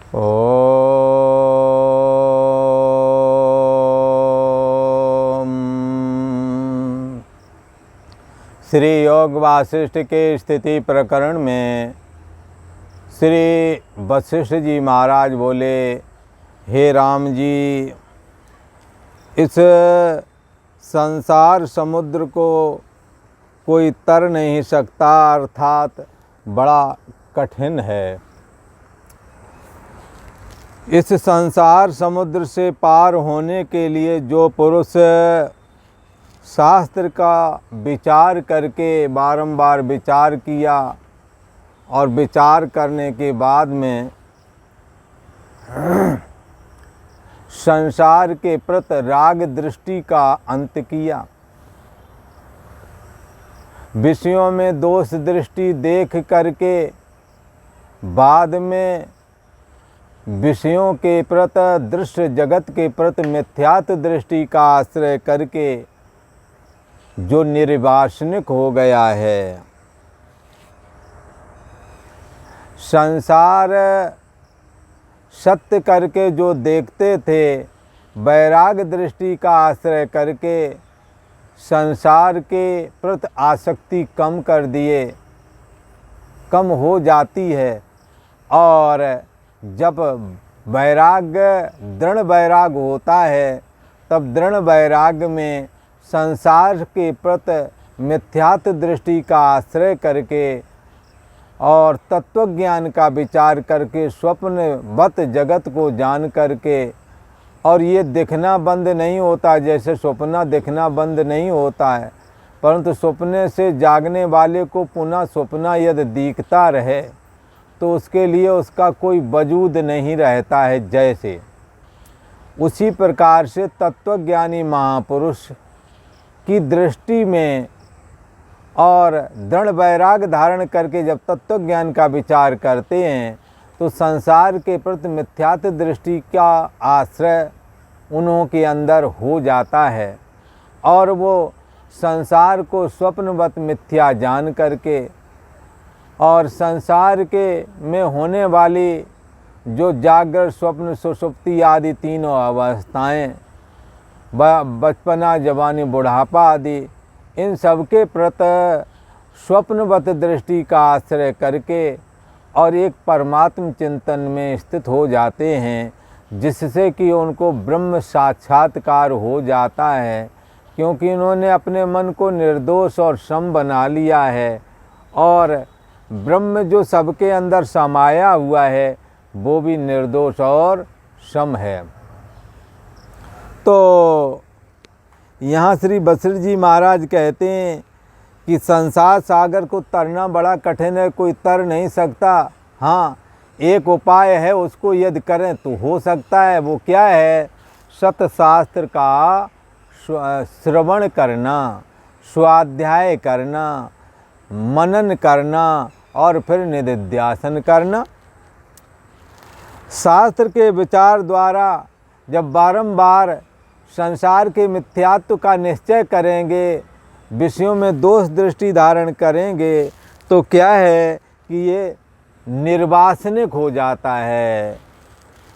ओम। श्री योग वासिष्ठ के स्थिति प्रकरण में श्री वशिष्ठ जी महाराज बोले, हे राम जी, इस संसार समुद्र को कोई तर नहीं सकता, अर्थात बड़ा कठिन है। इस संसार समुद्र से पार होने के लिए जो पुरुष शास्त्र का विचार करके बारंबार विचार किया और विचार करने के बाद में संसार के प्रति राग दृष्टि का अंत किया, विषयों में दोष दृष्टि देख करके बाद में विषयों के प्रति, दृश्य जगत के प्रति मिथ्यात्व दृष्टि का आश्रय करके जो निर्वासनिक हो गया है, संसार सत्य करके जो देखते थे, वैराग दृष्टि का आश्रय करके संसार के प्रति आसक्ति कम कर दिए, कम हो जाती है। और जब वैराग, दृढ़ वैराग होता है, तब दृढ़ वैराग में संसार के प्रति मिथ्यात्व दृष्टि का आश्रय करके और तत्वज्ञान का विचार करके स्वप्नवत जगत को जान करके, और ये दिखना बंद नहीं होता, जैसे स्वप्न दिखना बंद नहीं होता है, परंतु स्वप्ने से जागने वाले को पुनः स्वप्न यदि दिखता रहे तो उसके लिए उसका कोई वजूद नहीं रहता है। जैसे उसी प्रकार से तत्वज्ञानी महापुरुष की दृष्टि में और दृढ़ वैराग धारण करके जब तत्वज्ञान का विचार करते हैं तो संसार के प्रति मिथ्यात्व दृष्टि का आश्रय उन्हों के अंदर हो जाता है और वो संसार को स्वप्नवत मिथ्या जान करके और संसार के में होने वाली जो जागृत, स्वप्न, सुषुप्ति आदि तीनों अवस्थाएं, बचपना, जवानी, बुढ़ापा आदि, इन सब के प्रति स्वप्नवत दृष्टि का आश्रय करके और एक परमात्म चिंतन में स्थित हो जाते हैं, जिससे कि उनको ब्रह्म साक्षात्कार हो जाता है, क्योंकि उन्होंने अपने मन को निर्दोष और सम बना लिया है और ब्रह्म जो सबके अंदर समाया हुआ है वो भी निर्दोष और सम है। तो यहाँ श्री वशिष्ठ जी महाराज कहते हैं कि संसार सागर को तरना बड़ा कठिन है, कोई तर नहीं सकता। हाँ, एक उपाय है, उसको यदि करें तो हो सकता है। वो क्या है? सतशास्त्र का श्रवण करना, स्वाध्याय करना, मनन करना और फिर निधिध्यासन करना। शास्त्र के विचार द्वारा जब बारंबार संसार के मिथ्यात्व का निश्चय करेंगे, विषयों में दोष दृष्टि धारण करेंगे, तो क्या है कि ये निर्वासनिक हो जाता है।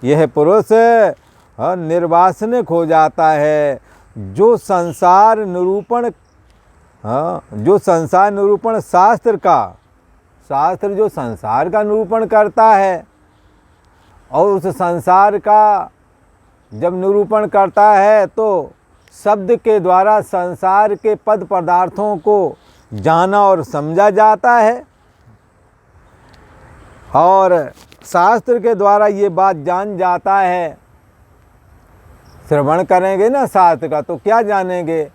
यह पुरुष निर्वासनिक हो जाता है। जो संसार निरूपण जो संसार निरूपण शास्त्र जो संसार का निरूपण करता है और उस संसार का जब निरूपण करता है तो शब्द के द्वारा संसार के पद पदार्थों को जाना और समझा जाता है और शास्त्र के द्वारा ये बात जान जाता है। श्रवण करेंगे ना शास्त्र का तो क्या जानेंगे?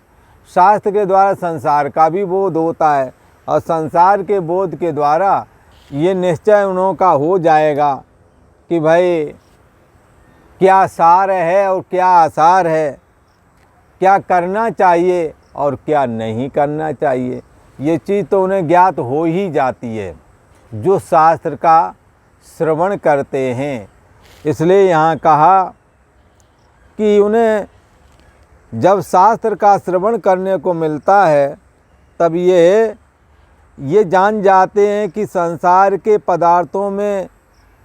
शास्त्र के द्वारा संसार का भी बोध होता है और संसार के बोध के द्वारा ये निश्चय उन्हों का हो जाएगा कि भाई क्या सार है और क्या आसार है, क्या करना चाहिए और क्या नहीं करना चाहिए। ये चीज़ तो उन्हें ज्ञात हो ही जाती है जो शास्त्र का श्रवण करते हैं। इसलिए यहाँ कहा कि उन्हें जब शास्त्र का श्रवण करने को मिलता है तब ये जान जाते हैं कि संसार के पदार्थों में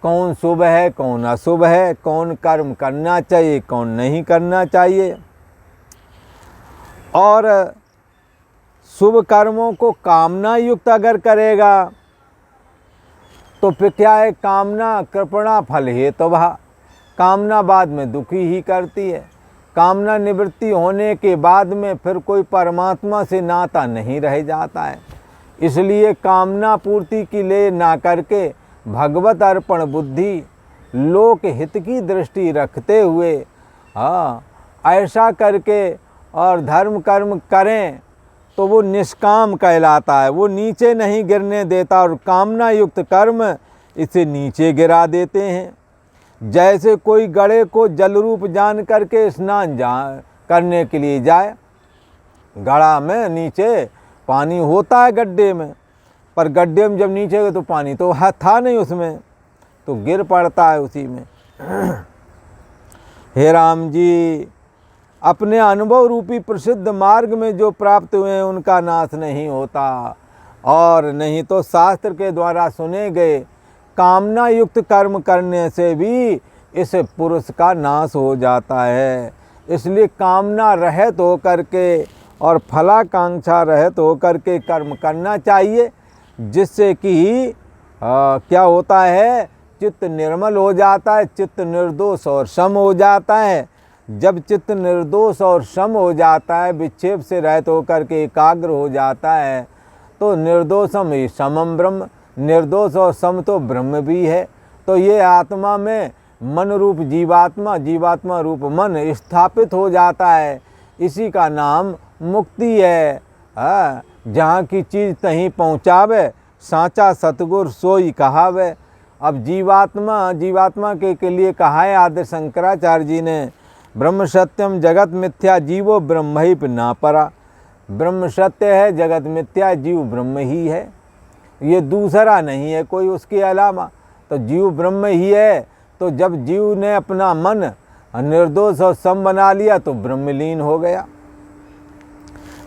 कौन शुभ है कौन अशुभ है, कौन कर्म करना चाहिए कौन नहीं करना चाहिए। और शुभ कर्मों को कामना युक्त अगर करेगा तो फिर क्या है, कामना कृपणा फल हेतुः, कामना बाद में दुखी ही करती है। कामना निवृत्ति होने के बाद में फिर कोई परमात्मा से नाता नहीं रह जाता है। इसलिए कामना पूर्ति के लिए ना करके भगवत अर्पण बुद्धि, लोक हित की दृष्टि रखते हुए ऐसा करके और धर्म कर्म करें तो वो निष्काम कहलाता है। वो नीचे नहीं गिरने देता, और कामना युक्त कर्म इसे नीचे गिरा देते हैं। जैसे कोई गड़े को जल रूप जान करके स्नान करने के लिए जाए, गड़ा में नीचे पानी होता है गड्ढे में, पर गड्ढे में जब नीचे गए तो पानी तो था नहीं उसमें, तो गिर पड़ता है उसी में। हे राम जी, अपने अनुभव रूपी प्रसिद्ध मार्ग में जो प्राप्त हुए हैं उनका नाश नहीं होता, और नहीं तो शास्त्र के द्वारा सुने गए कामना युक्त कर्म करने से भी इस पुरुष का नाश हो जाता है। इसलिए कामना रहित होकर के और फलाकांक्षा रहित होकर के कर्म करना चाहिए, जिससे कि क्या होता है, चित्त निर्मल हो जाता है, चित्त निर्दोष और सम हो जाता है। जब चित्त निर्दोष और सम हो जाता है, विक्षेप से रहित होकर के एकाग्र हो जाता है, तो निर्दोषम ही समम ब्रह्म, निर्दोष और सम तो ब्रह्म भी है। तो ये आत्मा में मन रूप जीवात्मा, जीवात्मा रूप मन स्थापित हो जाता है। इसी का नाम मुक्ति है। जहाँ की चीज़ तहीं पहुँचावे, साचा सतगुर सोई कहावे। अब जीवात्मा के लिए कहा है आदि शंकराचार्य जी ने, ब्रह्म सत्यम जगत मिथ्या जीवो ब्रह्म ही ना परा। ब्रह्म सत्य है, जगत मिथ्या, जीव ब्रह्म ही है, ये दूसरा नहीं है कोई उसके अलावा। तो जीव ब्रह्म ही है। तो जब जीव ने अपना मन निर्दोष और सम बना लिया तो ब्रह्मलीन हो गया।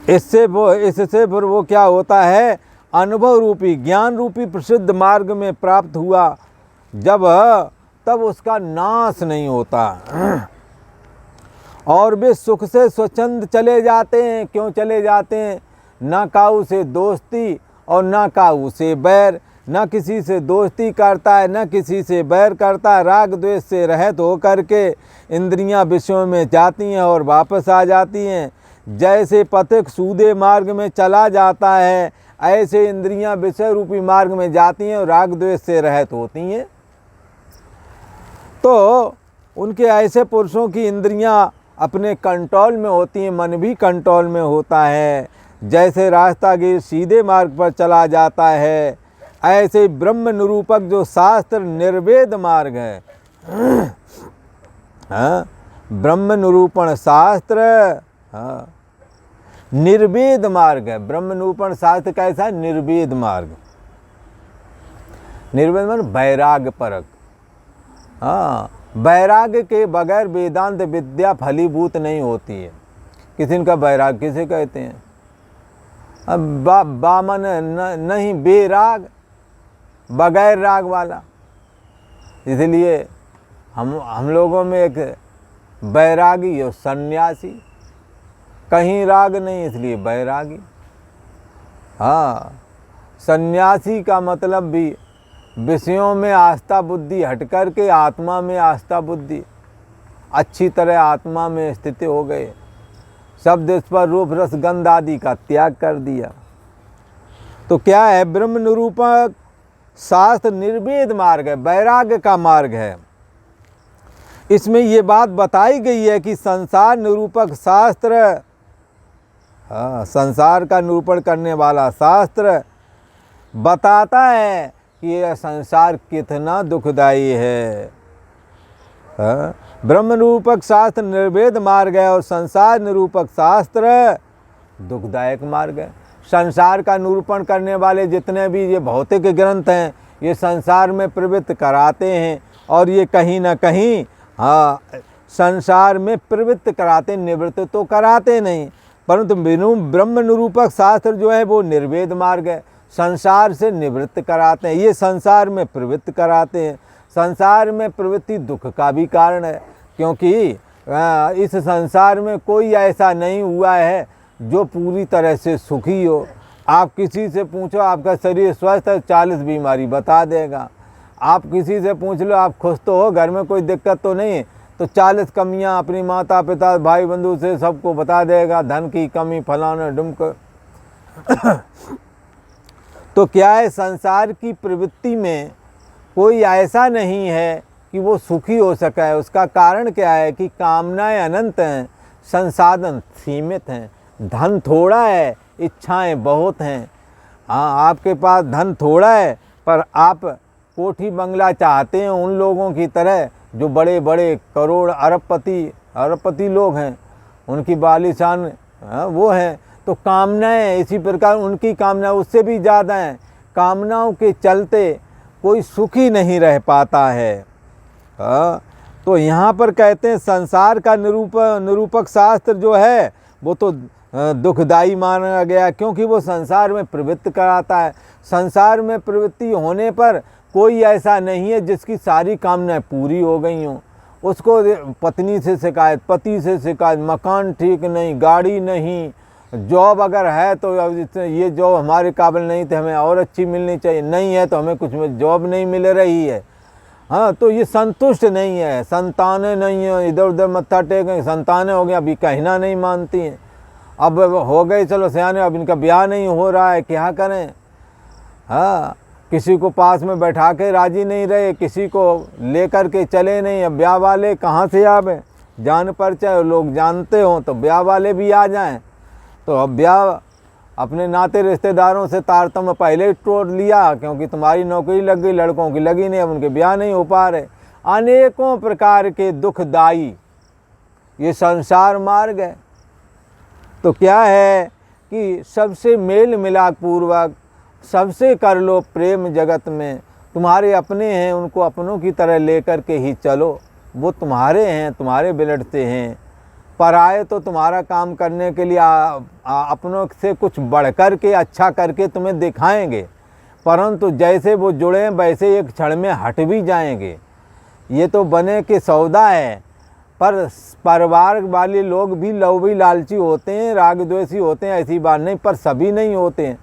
इससे फिर वो क्या होता है, अनुभव रूपी ज्ञान रूपी प्रसिद्ध मार्ग में प्राप्त हुआ जब, तब उसका नाश नहीं होता, और वे सुख से स्वच्छंद चले जाते हैं। क्यों चले जाते हैं, ना काऊ से दोस्ती और ना काऊ से बैर, ना किसी से दोस्ती करता है ना किसी से बैर करता है। राग द्वेष से रहित होकर के इंद्रियां विषयों में जाती हैं और वापस आ जाती हैं। जैसे पथिक सूदे मार्ग में चला जाता है, ऐसे इंद्रियां विषय रूपी मार्ग में जाती हैं और राग द्वेष से रहित होती हैं। तो उनके ऐसे पुरुषों की इंद्रियां अपने कंट्रोल में होती हैं, मन भी कंट्रोल में होता है। जैसे रास्तागीर सीधे मार्ग पर चला जाता है, ऐसे ब्रह्म निरूपक जो शास्त्र निर्वेद मार्ग है, ब्रह्म निरूपण शास्त्र निर्वेद मार्ग है। ब्रह्म निरूपण शास्त्र कैसा है, निर्वेद मार्ग। निर्वेद मार्ग वैराग्य परक। वैराग्य के बगैर वेदांत विद्या फलीभूत नहीं होती है। किसी का वैराग्य किसे कहते हैं, अब बामन नहीं, बेराग, बगैर राग वाला। इसलिए हम लोगों में एक बैरागी और सन्यासी, कहीं राग नहीं इसलिए बैरागी। सन्यासी का मतलब भी विषयों में आस्था बुद्धि हट कर के आत्मा में आस्था बुद्धि, अच्छी तरह आत्मा में स्थित हो गए। शब्द स्पर्श रूप रस गंध आदि का त्याग कर दिया। तो क्या है, ब्रह्म निरूपक शास्त्र निर्वेद मार्ग है, वैराग्य का मार्ग है। इसमें ये बात बताई गई है कि संसार निरूपक शास्त्र, संसार का निरूपण करने वाला शास्त्र बताता है कि यह संसार कितना दुखदाई है। ब्रह्म निरूपक शास्त्र निर्वेद मार्ग है और संसार निरूपक शास्त्र दुखदायक मार्ग है। संसार का निरूपण करने वाले जितने भी ये भौतिक ग्रंथ हैं, ये संसार में प्रवृत्त कराते हैं, और ये कहीं ना कहीं संसार में प्रवृत्त कराते, निवृत्त तो कराते नहीं। परंतु ब्रह्म निरूपक शास्त्र जो है वो निर्वेद मार्ग है, संसार से निवृत्त कराते हैं। ये संसार में प्रवृत्त कराते हैं। संसार में प्रवृत्ति दुख का भी कारण है, क्योंकि इस संसार में कोई ऐसा नहीं हुआ है जो पूरी तरह से सुखी हो। आप किसी से पूछो आपका शरीर स्वस्थ है, 40 बीमारी बता देगा। आप किसी से पूछ लो आप खुश तो हो, घर में कोई दिक्कत तो नहीं, तो 40 कमियां अपनी माता पिता भाई बंधु से सबको बता देगा, धन की कमी फलाना ढुमक। तो क्या है, संसार की प्रवृत्ति में कोई ऐसा नहीं है कि वो सुखी हो सका। उसका कारण क्या है कि कामनाएं अनंत हैं, संसाधन सीमित हैं, धन थोड़ा है, इच्छाएं बहुत हैं। हाँ, आपके पास धन थोड़ा है पर आप कोठी बंगला चाहते हैं उन लोगों की तरह जो बड़े बड़े करोड़ अरबपति लोग हैं, उनकी बालिशान वो हैं। तो कामनाएं इसी प्रकार उनकी कामना उससे भी ज़्यादा हैं। कामनाओं के चलते कोई सुखी नहीं रह पाता है। तो यहाँ पर कहते हैं संसार का निरूपक शास्त्र जो है वो तो दुखदाई माना गया, क्योंकि वो संसार में प्रवृत्ति कराता है। संसार में प्रवृत्ति होने पर कोई ऐसा नहीं है जिसकी सारी कामनाएं पूरी हो गई हों। उसको पत्नी से शिकायत, पति से शिकायत, मकान ठीक नहीं, गाड़ी नहीं, जॉब अगर है तो ये जॉब हमारे काबिल नहीं थे, हमें और अच्छी मिलनी चाहिए, नहीं है तो हमें कुछ में जॉब नहीं मिल रही है। हाँ, तो ये संतुष्ट नहीं है। संतानें नहीं है, इधर उधर मत्था टेकें, संतानें हो गई अभी कहना नहीं मानती हैं, अब हो गए चलो सयाने, अब इनका ब्याह नहीं हो रहा है, क्या करें। हाँ, किसी को पास में बैठा के राजी नहीं रहे, किसी को लेकर के चले नहीं। अब ब्याह वाले कहाँ से आवे, जान परिचय लोग जानते हों तो ब्याह वाले भी आ जाएं। तो अब ब्याह अपने नाते रिश्तेदारों से तारतम्य पहले ही तोड़ लिया, क्योंकि तुम्हारी नौकरी लग गई, लड़कों की लगी नहीं, अब उनके ब्याह नहीं हो पा रहे। अनेकों प्रकार के दुखदाई ये संसार मार्ग है। तो क्या है कि सबसे मेल मिलाप पूर्वक सबसे कर लो प्रेम जगत में। तुम्हारे अपने हैं उनको अपनों की तरह लेकर के ही चलो, वो तुम्हारे हैं, तुम्हारे ब्लड से हैं। पराए तो तुम्हारा काम करने के लिए अपनों से कुछ बढ़कर के अच्छा करके तुम्हें दिखाएंगे, परंतु जैसे वो जुड़े वैसे एक क्षण में हट भी जाएंगे। ये तो बने के सौदा है। पर परिवार वाले लोग भी लोभी लालची होते हैं, राग द्वेषी होते हैं, ऐसी बात नहीं, पर सभी नहीं होते हैं।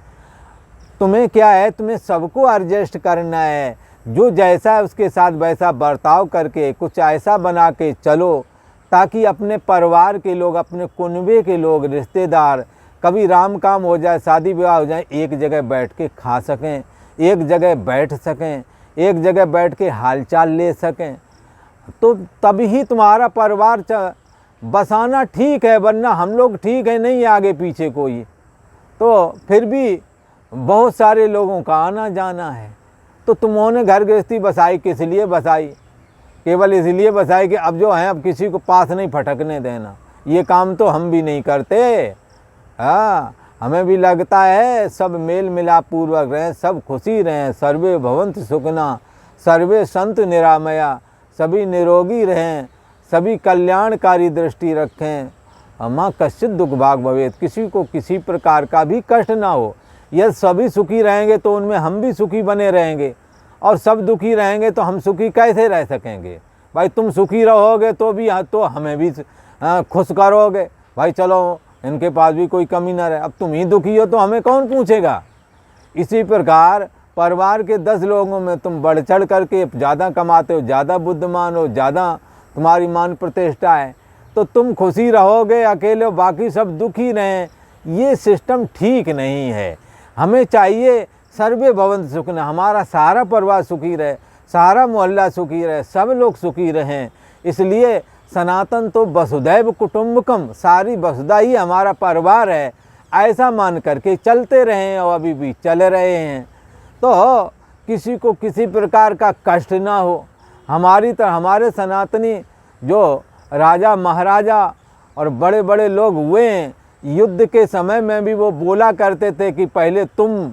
तुम्हें क्या है, तुम्हें सबको एडजस्ट करना है। जो जैसा है उसके साथ वैसा बर्ताव करके कुछ ऐसा बना के चलो ताकि अपने परिवार के लोग, अपने कुनबे के लोग, रिश्तेदार, कभी राम काम हो जाए, शादी विवाह हो जाए, एक जगह बैठ के खा सकें, एक जगह बैठ सकें, एक जगह बैठ के हालचाल ले सकें। तो तभी तुम्हारा परिवार बसाना ठीक है, वरना हम लोग ठीक है नहीं, आगे पीछे कोई, तो फिर भी बहुत सारे लोगों का आना जाना है। तो तुमने घर गृहस्थी बसाई किस लिए बसाई? केवल इसलिए बसाई कि अब जो है अब किसी को पास नहीं फटकने देना। ये काम तो हम भी नहीं करते। हाँ, हमें भी लगता है सब मेल मिलाप पूर्वक रहें, सब खुशी रहें, सर्वे भवन्तु सुखिनः, सर्वे सन्तु निरामया, सभी निरोगी रहें, सभी कल्याणकारी दृष्टि रखें। माँ कश्चित् दुख भाग भवेत्, किसी को किसी प्रकार का भी कष्ट ना हो। यदि सभी सुखी रहेंगे तो उनमें हम भी सुखी बने रहेंगे, और सब दुखी रहेंगे तो हम सुखी कैसे रह सकेंगे? भाई तुम सुखी रहोगे तो भी तो हमें भी खुश करोगे, भाई चलो इनके पास भी कोई कमी ना रहे। अब तुम ही दुखी हो तो हमें कौन पूछेगा? इसी प्रकार परिवार के 10 लोगों में तुम बढ़ चढ़ करके ज़्यादा कमाते हो, ज़्यादा बुद्धिमान हो, ज़्यादा तुम्हारी मान प्रतिष्ठा है, तो तुम खुशी रहोगे, अकेले बाकी सब दुखी रहें। ये सिस्टम ठीक नहीं है। हमें चाहिए सर्वे भवन्तु सुखिनः, हमारा सारा परिवार सुखी रहे, सारा मोहल्ला सुखी रहे, सब लोग सुखी रहें। इसलिए सनातन तो वसुधैव कुटुम्बकम, सारी वसुधा ही हमारा परिवार है, ऐसा मान करके चलते रहें और अभी भी चल रहे हैं। तो किसी को किसी प्रकार का कष्ट ना हो। हमारी तरह हमारे सनातनी जो राजा महाराजा और बड़े बड़े लोग हुए हैं, युद्ध के समय में भी वो बोला करते थे कि पहले तुम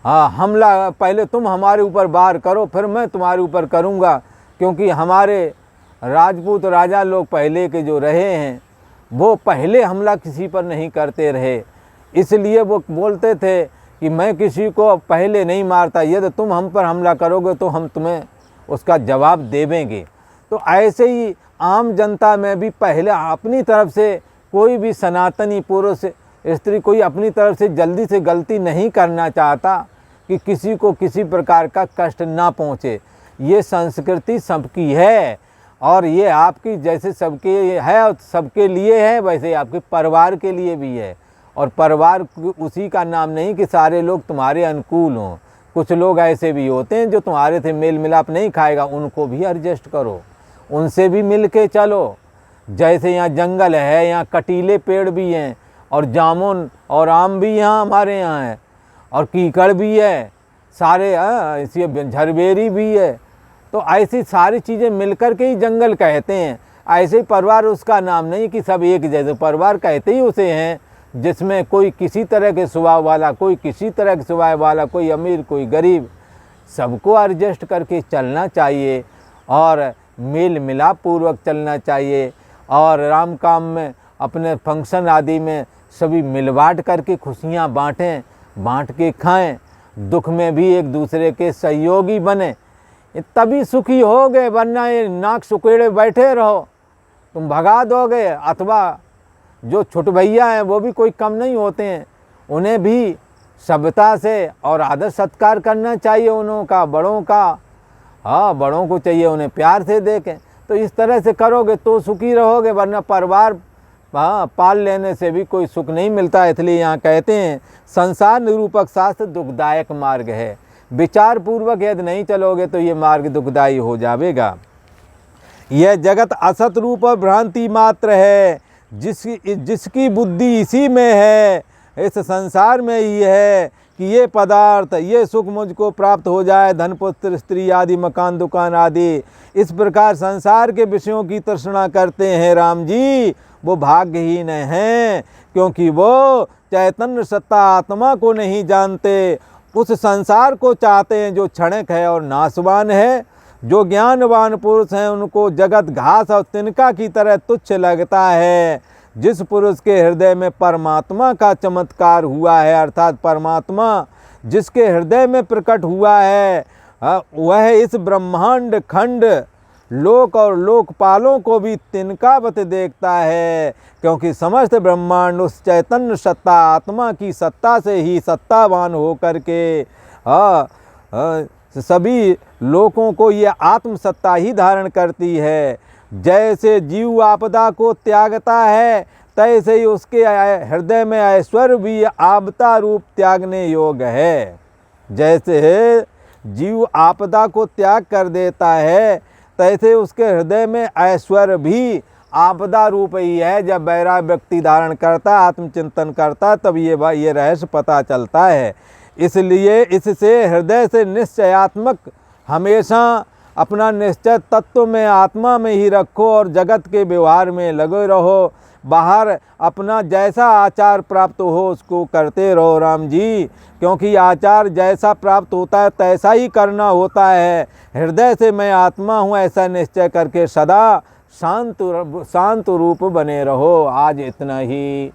पहले तुम हमारे ऊपर वार करो, फिर मैं तुम्हारे ऊपर करूँगा। क्योंकि हमारे राजपूत राजा लोग पहले के जो रहे हैं वो पहले हमला किसी पर नहीं करते रहे, इसलिए वो बोलते थे कि मैं किसी को पहले नहीं मारता, यदि तुम हम पर हमला करोगे तो हम तुम्हें उसका जवाब देवेंगे। तो ऐसे ही आम जनता में भी पहले अपनी तरफ से कोई भी सनातनी पुरुष स्त्री कोई अपनी तरफ से जल्दी से गलती नहीं करना चाहता कि किसी को किसी प्रकार का कष्ट ना पहुँचे। ये संस्कृति सबकी है और ये आपकी जैसे सबके है और सबके लिए है, वैसे आपके परिवार के लिए भी है। और परिवार उसी का नाम नहीं कि सारे लोग तुम्हारे अनुकूल हों। कुछ लोग ऐसे भी होते हैं जो तुम्हारे से मेल मिलाप नहीं खाएगा, उनको भी एडजस्ट करो, उनसे भी मिल के चलो। जैसे यहाँ जंगल है, यहाँ कटीले पेड़ भी हैं और जामुन और आम भी यहाँ हमारे यहाँ है और कीकड़ भी है, सारे इसी झरबेरी भी है। तो ऐसी सारी चीज़ें मिलकर के ही जंगल कहते हैं। ऐसे ही परिवार उसका नाम नहीं कि सब एक जैसे, परिवार कहते ही उसे हैं जिसमें कोई किसी तरह के स्वभाव वाला, कोई किसी तरह के स्वभाव वाला, कोई अमीर कोई गरीब, सबको एडजस्ट करके चलना चाहिए और मेल मिलाप पूर्वक चलना चाहिए। और राम काम में अपने फंक्शन आदि में सभी मिल बाँट करके खुशियाँ बाँटें, बाँट के खाएं, दुख में भी एक दूसरे के सहयोगी बने, तभी सुखी होगे। वरना ये नाक सुकेड़े बैठे रहो, तुम भगा दोगे। अथवा जो छोटे भैया हैं वो भी कोई कम नहीं होते हैं, उन्हें भी सभ्यता से और आदर सत्कार करना चाहिए उन्हों का, बड़ों का। हाँ, बड़ों को चाहिए उन्हें प्यार से देखें। तो इस तरह से करोगे तो सुखी रहोगे, वरना परिवार पाल लेने से भी कोई सुख नहीं मिलता। इसलिए यहाँ कहते हैं संसार निरूपक शास्त्र दुखदायक मार्ग है, विचार पूर्वक यदि नहीं चलोगे तो ये मार्ग दुखदायी हो जाएगा। यह जगत असत रूप और भ्रांति मात्र है, जिसकी बुद्धि इसी में है, इस संसार में ही है कि ये पदार्थ, ये सुख मुझको प्राप्त हो जाए, धन पुत्र स्त्री आदि मकान दुकान आदि। इस प्रकार संसार के विषयों की तृष्णा करते हैं राम जी, वो भाग्यहीन हैं, क्योंकि वो चैतन्य सत्ता आत्मा को नहीं जानते। उस संसार को चाहते हैं जो क्षणिक है और नाशवान है। जो ज्ञानवान पुरुष हैं उनको जगत घास और तिनका की तरह तुच्छ लगता है। जिस पुरुष के हृदय में परमात्मा का चमत्कार हुआ है, अर्थात परमात्मा जिसके हृदय में प्रकट हुआ है, वह इस ब्रह्मांड खंड लोक और लोकपालों को भी तिनकावत देखता है, क्योंकि समस्त ब्रह्मांड उस चैतन्य सत्ता आत्मा की सत्ता से ही सत्तावान होकर के सभी लोगों को ये आत्मसत्ता ही धारण करती है। जैसे जीव आपदा को त्यागता है, तैसे ही उसके हृदय में ऐश्वर्य भी आपदा रूप त्यागने योग्य है। जैसे जीव आपदा को त्याग कर देता है, तैसे उसके हृदय में ऐश्वर्य भी आपदा रूप ही है। जब वैराग्य व्यक्ति धारण करता, आत्मचिंतन करता, तब ये रहस्य पता चलता है। इसलिए इससे हृदय से निश्चयात्मक हमेशा अपना निश्चय तत्व में आत्मा में ही रखो और जगत के व्यवहार में लगे रहो। बाहर अपना जैसा आचार प्राप्त हो उसको करते रहो राम जी, क्योंकि आचार जैसा प्राप्त होता है तैसा ही करना होता है। हृदय से मैं आत्मा हूँ ऐसा निश्चय करके सदा शांत रूप बने रहो। आज इतना ही।